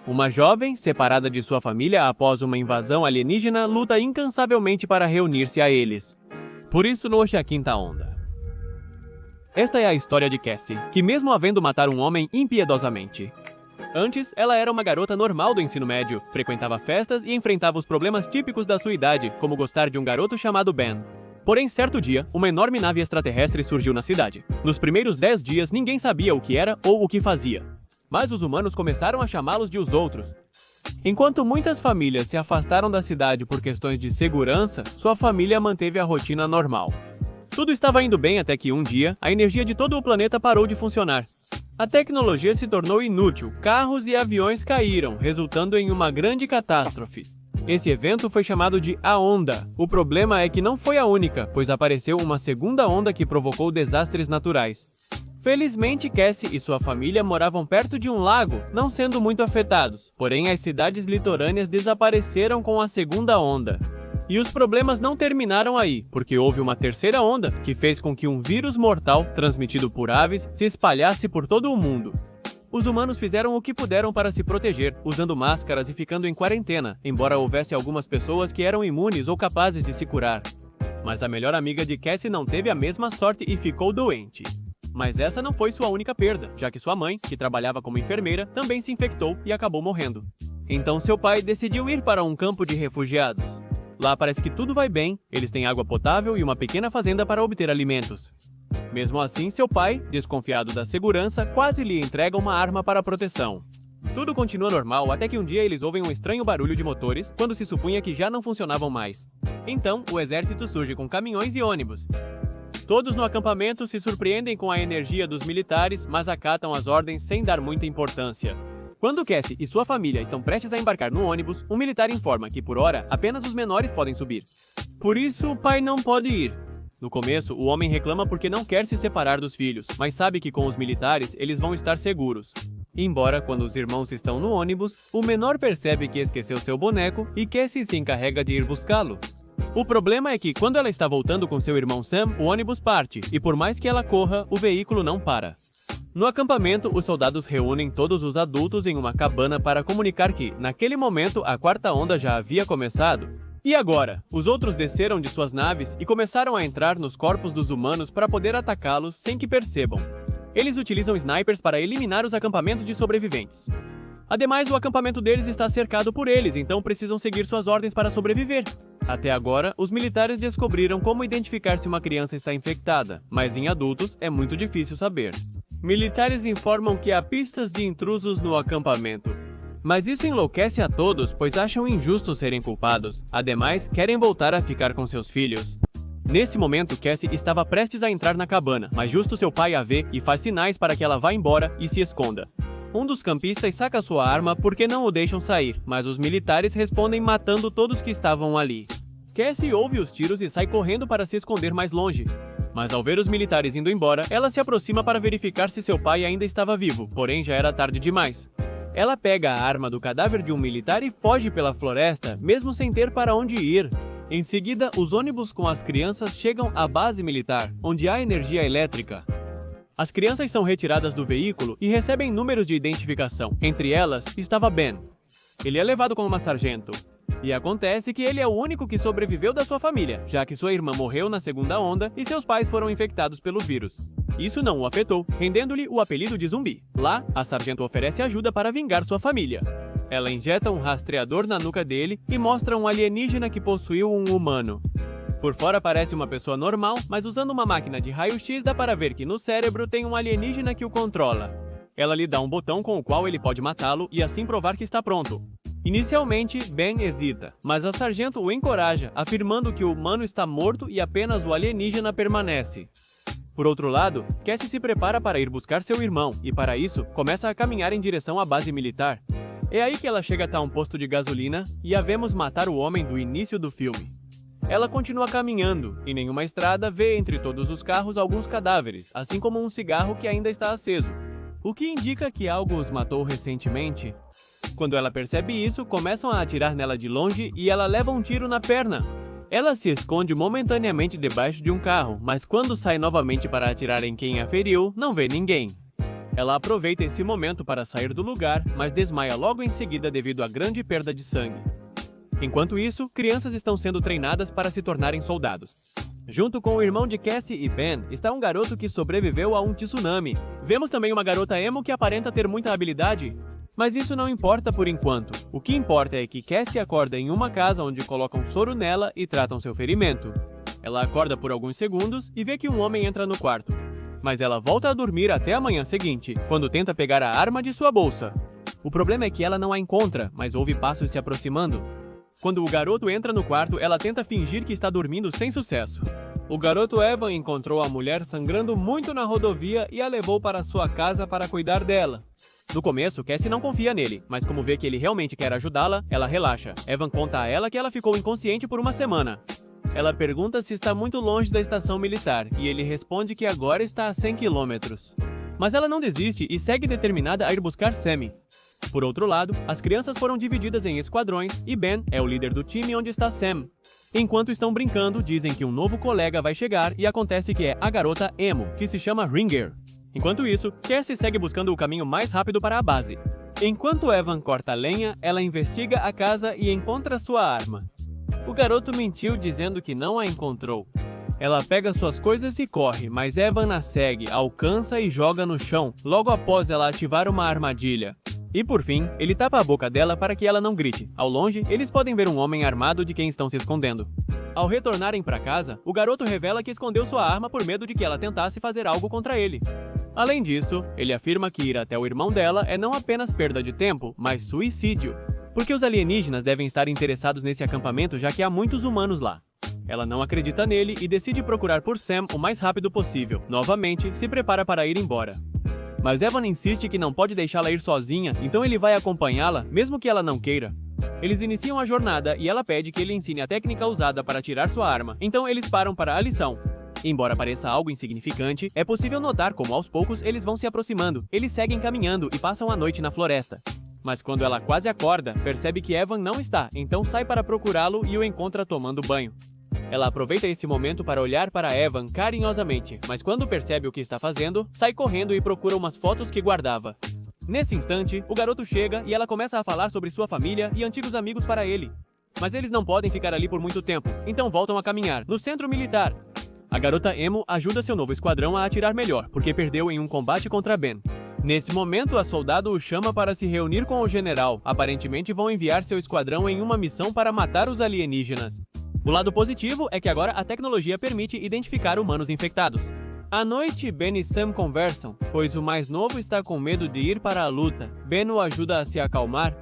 Uma jovem, separada de sua família após uma invasão alienígena, luta incansavelmente para reunir-se a eles. Por isso, hoje a quinta onda. Esta é a história de Cassie, que mesmo havendo matado um homem impiedosamente. Antes, ela era uma garota normal do ensino médio, frequentava festas e enfrentava os problemas típicos da sua idade, como gostar de um garoto chamado Ben. Porém, certo dia, uma enorme nave extraterrestre surgiu na cidade. Nos primeiros 10 dias, ninguém sabia o que era ou o que fazia. Mas os humanos começaram a chamá-los de os outros. Enquanto muitas famílias se afastaram da cidade por questões de segurança, sua família manteve a rotina normal. Tudo estava indo bem até que um dia, a energia de todo o planeta parou de funcionar. A tecnologia se tornou inútil, carros e aviões caíram, resultando em uma grande catástrofe. Esse evento foi chamado de A Onda. O problema é que não foi a única, pois apareceu uma segunda onda que provocou desastres naturais. Felizmente, Cassie e sua família moravam perto de um lago, não sendo muito afetados, porém as cidades litorâneas desapareceram com a segunda onda. E os problemas não terminaram aí, porque houve uma terceira onda que fez com que um vírus mortal, transmitido por aves, se espalhasse por todo o mundo. Os humanos fizeram o que puderam para se proteger, usando máscaras e ficando em quarentena, embora houvesse algumas pessoas que eram imunes ou capazes de se curar. Mas a melhor amiga de Cassie não teve a mesma sorte e ficou doente. Mas essa não foi sua única perda, já que sua mãe, que trabalhava como enfermeira, também se infectou e acabou morrendo. Então seu pai decidiu ir para um campo de refugiados. Lá parece que tudo vai bem, eles têm água potável e uma pequena fazenda para obter alimentos. Mesmo assim, seu pai, desconfiado da segurança, quase lhe entrega uma arma para proteção. Tudo continua normal até que um dia eles ouvem um estranho barulho de motores, quando se supunha que já não funcionavam mais. Então, o exército surge com caminhões e ônibus. Todos no acampamento se surpreendem com a energia dos militares, mas acatam as ordens sem dar muita importância. Quando Cassie e sua família estão prestes a embarcar no ônibus, um militar informa que, por hora, apenas os menores podem subir. Por isso, o pai não pode ir. No começo, o homem reclama porque não quer se separar dos filhos, mas sabe que com os militares eles vão estar seguros. Embora, quando os irmãos estão no ônibus, o menor percebe que esqueceu seu boneco e Cassie se encarrega de ir buscá-lo. O problema é que, quando ela está voltando com seu irmão Sam, o ônibus parte, e por mais que ela corra, o veículo não para. No acampamento, os soldados reúnem todos os adultos em uma cabana para comunicar que, naquele momento, a quarta onda já havia começado. E agora? Os outros desceram de suas naves e começaram a entrar nos corpos dos humanos para poder atacá-los sem que percebam. Eles utilizam snipers para eliminar os acampamentos de sobreviventes. Ademais, o acampamento deles está cercado por eles, então precisam seguir suas ordens para sobreviver. Até agora, os militares descobriram como identificar se uma criança está infectada, mas em adultos é muito difícil saber. Militares informam que há pistas de intrusos no acampamento. Mas isso enlouquece a todos, pois acham injusto serem culpados. Ademais, querem voltar a ficar com seus filhos. Nesse momento, Cassie estava prestes a entrar na cabana, mas justo seu pai a vê e faz sinais para que ela vá embora e se esconda. Um dos campistas saca sua arma porque não o deixam sair, mas os militares respondem matando todos que estavam ali. Cassie ouve os tiros e sai correndo para se esconder mais longe. Mas ao ver os militares indo embora, ela se aproxima para verificar se seu pai ainda estava vivo, porém já era tarde demais. Ela pega a arma do cadáver de um militar e foge pela floresta, mesmo sem ter para onde ir. Em seguida, os ônibus com as crianças chegam à base militar, onde há energia elétrica. As crianças são retiradas do veículo e recebem números de identificação. Entre elas, estava Ben. Ele é levado como uma sargento. E acontece que ele é o único que sobreviveu da sua família, já que sua irmã morreu na segunda onda e seus pais foram infectados pelo vírus. Isso não o afetou, rendendo-lhe o apelido de zumbi. Lá, a sargento oferece ajuda para vingar sua família. Ela injeta um rastreador na nuca dele e mostra um alienígena que possuiu um humano. Por fora parece uma pessoa normal, mas usando uma máquina de raio-x dá para ver que no cérebro tem um alienígena que o controla. Ela lhe dá um botão com o qual ele pode matá-lo e assim provar que está pronto. Inicialmente, Ben hesita, mas a sargento o encoraja, afirmando que o humano está morto e apenas o alienígena permanece. Por outro lado, Cassie se prepara para ir buscar seu irmão e, para isso, começa a caminhar em direção à base militar. É aí que ela chega até um posto de gasolina e a vemos matar o homem do início do filme. Ela continua caminhando, e em uma estrada vê entre todos os carros alguns cadáveres, assim como um cigarro que ainda está aceso, o que indica que algo os matou recentemente. Quando ela percebe isso, começam a atirar nela de longe e ela leva um tiro na perna. Ela se esconde momentaneamente debaixo de um carro, mas quando sai novamente para atirar em quem a feriu, não vê ninguém. Ela aproveita esse momento para sair do lugar, mas desmaia logo em seguida devido à grande perda de sangue. Enquanto isso, crianças estão sendo treinadas para se tornarem soldados. Junto com o irmão de Cassie e Ben, está um garoto que sobreviveu a um tsunami. Vemos também uma garota emo que aparenta ter muita habilidade. Mas isso não importa por enquanto. O que importa é que Cassie acorda em uma casa onde colocam soro nela e tratam seu ferimento. Ela acorda por alguns segundos e vê que um homem entra no quarto. Mas ela volta a dormir até a manhã seguinte, quando tenta pegar a arma de sua bolsa. O problema é que ela não a encontra, mas ouve passos se aproximando. Quando o garoto entra no quarto, ela tenta fingir que está dormindo sem sucesso. O garoto Evan encontrou a mulher sangrando muito na rodovia e a levou para sua casa para cuidar dela. No começo, Cassie não confia nele, mas como vê que ele realmente quer ajudá-la, ela relaxa. Evan conta a ela que ela ficou inconsciente por uma semana. Ela pergunta se está muito longe da estação militar, e ele responde que agora está a 100 quilômetros. Mas ela não desiste e segue determinada a ir buscar Sammy. Por outro lado, as crianças foram divididas em esquadrões e Ben é o líder do time onde está Sam. Enquanto estão brincando, dizem que um novo colega vai chegar e acontece que é a garota emo, que se chama Ringer. Enquanto isso, Cassie segue buscando o caminho mais rápido para a base. Enquanto Evan corta a lenha, ela investiga a casa e encontra sua arma. O garoto mentiu dizendo que não a encontrou. Ela pega suas coisas e corre, mas Evan a segue, alcança e joga no chão, logo após ela ativar uma armadilha. E por fim, ele tapa a boca dela para que ela não grite. Ao longe, eles podem ver um homem armado de quem estão se escondendo. Ao retornarem para casa, o garoto revela que escondeu sua arma por medo de que ela tentasse fazer algo contra ele. Além disso, ele afirma que ir até o irmão dela é não apenas perda de tempo, mas suicídio, porque os alienígenas devem estar interessados nesse acampamento já que há muitos humanos lá. Ela não acredita nele e decide procurar por Sam o mais rápido possível. Novamente, se prepara para ir embora. Mas Evan insiste que não pode deixá-la ir sozinha, então ele vai acompanhá-la, mesmo que ela não queira. Eles iniciam a jornada e ela pede que ele ensine a técnica usada para tirar sua arma, então eles param para a lição. Embora pareça algo insignificante, é possível notar como aos poucos eles vão se aproximando. Eles seguem caminhando e passam a noite na floresta. Mas quando ela quase acorda, percebe que Evan não está, então sai para procurá-lo e o encontra tomando banho. Ela aproveita esse momento para olhar para Evan carinhosamente, mas quando percebe o que está fazendo, sai correndo e procura umas fotos que guardava. Nesse instante, o garoto chega e ela começa a falar sobre sua família e antigos amigos para ele. Mas eles não podem ficar ali por muito tempo, então voltam a caminhar, no centro militar. A garota emo ajuda seu novo esquadrão a atirar melhor, porque perdeu em um combate contra Ben. Nesse momento, a soldado o chama para se reunir com o general. Aparentemente vão enviar seu esquadrão em uma missão para matar os alienígenas. O lado positivo é que agora a tecnologia permite identificar humanos infectados. À noite, Ben e Sam conversam, pois o mais novo está com medo de ir para a luta. Ben o ajuda a se acalmar.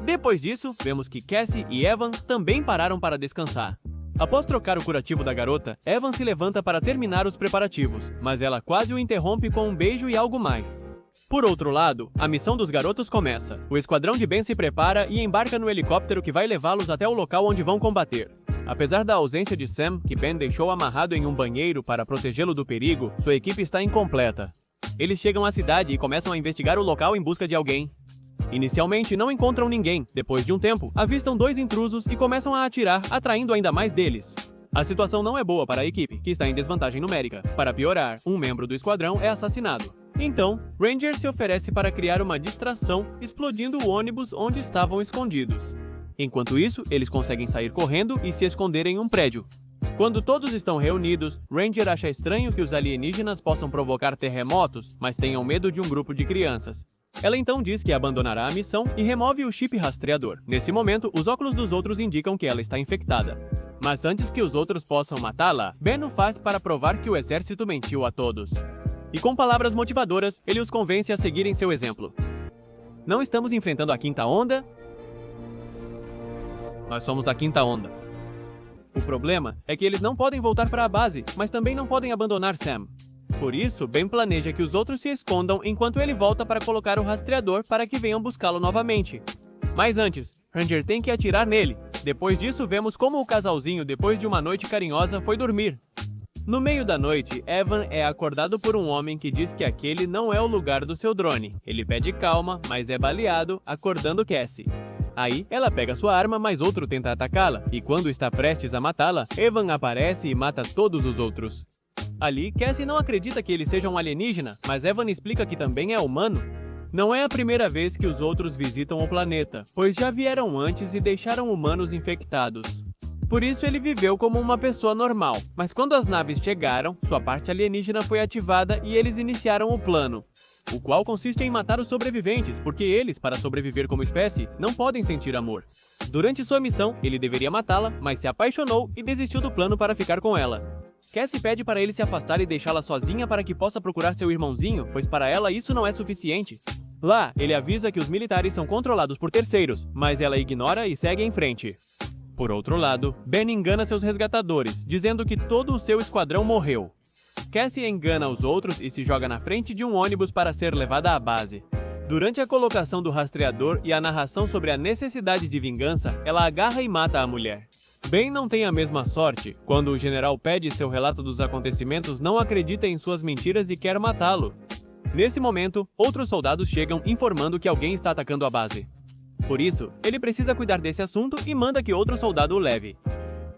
Depois disso, vemos que Cassie e Evan também pararam para descansar. Após trocar o curativo da garota, Evan se levanta para terminar os preparativos, mas ela quase o interrompe com um beijo e algo mais. Por outro lado, a missão dos garotos começa. O esquadrão de Ben se prepara e embarca no helicóptero que vai levá-los até o local onde vão combater. Apesar da ausência de Sam, que Ben deixou amarrado em um banheiro para protegê-lo do perigo, sua equipe está incompleta. Eles chegam à cidade e começam a investigar o local em busca de alguém. Inicialmente, não encontram ninguém. Depois de um tempo, avistam dois intrusos e começam a atirar, atraindo ainda mais deles. A situação não é boa para a equipe, que está em desvantagem numérica. Para piorar, um membro do esquadrão é assassinado. Então, Ranger se oferece para criar uma distração, explodindo o ônibus onde estavam escondidos. Enquanto isso, eles conseguem sair correndo e se esconder em um prédio. Quando todos estão reunidos, Ranger acha estranho que os alienígenas possam provocar terremotos, mas tenham medo de um grupo de crianças. Ela então diz que abandonará a missão e remove o chip rastreador. Nesse momento, os óculos dos outros indicam que ela está infectada. Mas antes que os outros possam matá-la, Ben o faz para provar que o exército mentiu a todos. E com palavras motivadoras, ele os convence a seguirem seu exemplo. Não estamos enfrentando a quinta onda. Nós somos a quinta onda. O problema é que eles não podem voltar para a base, mas também não podem abandonar Sam. Por isso, Ben planeja que os outros se escondam enquanto ele volta para colocar o rastreador para que venham buscá-lo novamente. Mas antes, Ranger tem que atirar nele. Depois disso, vemos como o casalzinho, depois de uma noite carinhosa, foi dormir. No meio da noite, Evan é acordado por um homem que diz que aquele não é o lugar do seu drone. Ele pede calma, mas é baleado, acordando Cassie. Aí, ela pega sua arma, mas outro tenta atacá-la, e quando está prestes a matá-la, Evan aparece e mata todos os outros. Ali, Cassie não acredita que ele seja um alienígena, mas Evan explica que também é humano. Não é a primeira vez que os outros visitam o planeta, pois já vieram antes e deixaram humanos infectados. Por isso ele viveu como uma pessoa normal, mas quando as naves chegaram, sua parte alienígena foi ativada e eles iniciaram o plano, o qual consiste em matar os sobreviventes, porque eles, para sobreviver como espécie, não podem sentir amor. Durante sua missão, ele deveria matá-la, mas se apaixonou e desistiu do plano para ficar com ela. Cassie pede para ele se afastar e deixá-la sozinha para que possa procurar seu irmãozinho, pois para ela isso não é suficiente. Lá, ele avisa que os militares são controlados por terceiros, mas ela ignora e segue em frente. Por outro lado, Ben engana seus resgatadores, dizendo que todo o seu esquadrão morreu. Cassie engana os outros e se joga na frente de um ônibus para ser levada à base. Durante a colocação do rastreador e a narração sobre a necessidade de vingança, ela agarra e mata a mulher. Ben não tem a mesma sorte. Quando o general pede seu relato dos acontecimentos, não acredita em suas mentiras e quer matá-lo. Nesse momento, outros soldados chegam informando que alguém está atacando a base. Por isso, ele precisa cuidar desse assunto e manda que outro soldado o leve.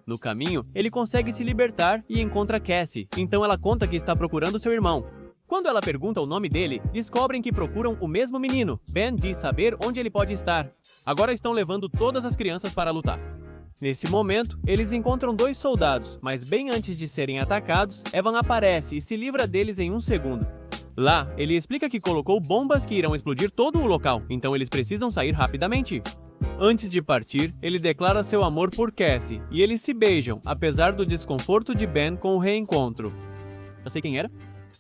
No caminho, ele consegue se libertar e encontra Cassie, então ela conta que está procurando seu irmão. Quando ela pergunta o nome dele, descobrem que procuram o mesmo menino. Ben diz saber onde ele pode estar. Agora estão levando todas as crianças para lutar. Nesse momento, eles encontram 2 soldados, mas bem antes de serem atacados, Evan aparece e se livra deles em um segundo. Lá, ele explica que colocou bombas que irão explodir todo o local, então eles precisam sair rapidamente. Antes de partir, ele declara seu amor por Cassie, e eles se beijam, apesar do desconforto de Ben com o reencontro. Eu sei quem era?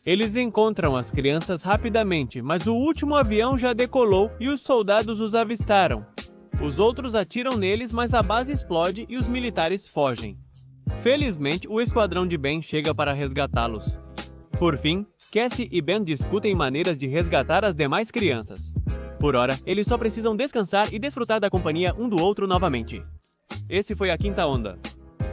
Eles encontram as crianças rapidamente, mas o último avião já decolou e os soldados os avistaram. Os outros atiram neles, mas a base explode e os militares fogem. Felizmente, o esquadrão de Ben chega para resgatá-los. Por fim, Cassie e Ben discutem maneiras de resgatar as demais crianças. Por hora, eles só precisam descansar e desfrutar da companhia um do outro novamente. Esse foi a Quinta Onda.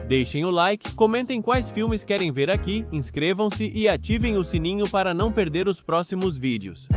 Deixem o like, comentem quais filmes querem ver aqui, inscrevam-se e ativem o sininho para não perder os próximos vídeos.